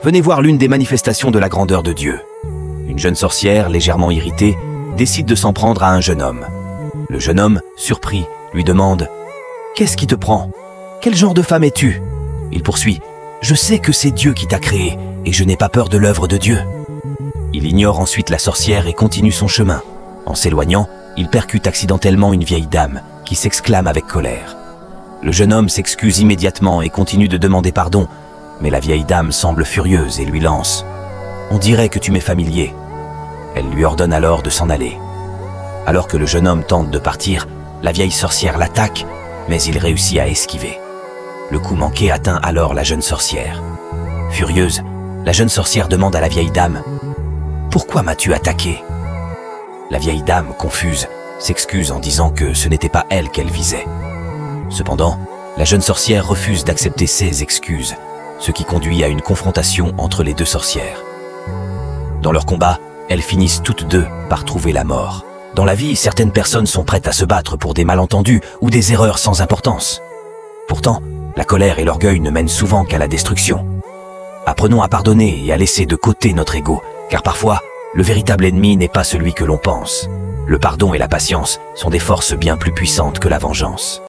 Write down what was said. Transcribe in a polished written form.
Venez voir l'une des manifestations de la grandeur de Dieu. Une jeune sorcière, légèrement irritée, décide de s'en prendre à un jeune homme. Le jeune homme, surpris, lui demande « Qu'est-ce qui te prend? Quel genre de femme es-tu » Il poursuit « Je sais que c'est Dieu qui t'a créé et je n'ai pas peur de l'œuvre de Dieu. » Il ignore ensuite la sorcière et continue son chemin. En s'éloignant, il percute accidentellement une vieille dame qui s'exclame avec colère. Le jeune homme s'excuse immédiatement et continue de demander pardon, mais la vieille dame semble furieuse et lui lance « On dirait que tu m'es familier ». Elle lui ordonne alors de s'en aller. Alors que le jeune homme tente de partir, la vieille sorcière l'attaque, mais il réussit à esquiver. Le coup manqué atteint alors la jeune sorcière. Furieuse, la jeune sorcière demande à la vieille dame « Pourquoi m'as-tu attaqué ?» La vieille dame, confuse, s'excuse en disant que ce n'était pas elle qu'elle visait. Cependant, la jeune sorcière refuse d'accepter ses excuses, ce qui conduit à une confrontation entre les deux sorcières. Dans leur combat, elles finissent toutes deux par trouver la mort. Dans la vie, certaines personnes sont prêtes à se battre pour des malentendus ou des erreurs sans importance. Pourtant, la colère et l'orgueil ne mènent souvent qu'à la destruction. Apprenons à pardonner et à laisser de côté notre ego, car parfois, le véritable ennemi n'est pas celui que l'on pense. Le pardon et la patience sont des forces bien plus puissantes que la vengeance.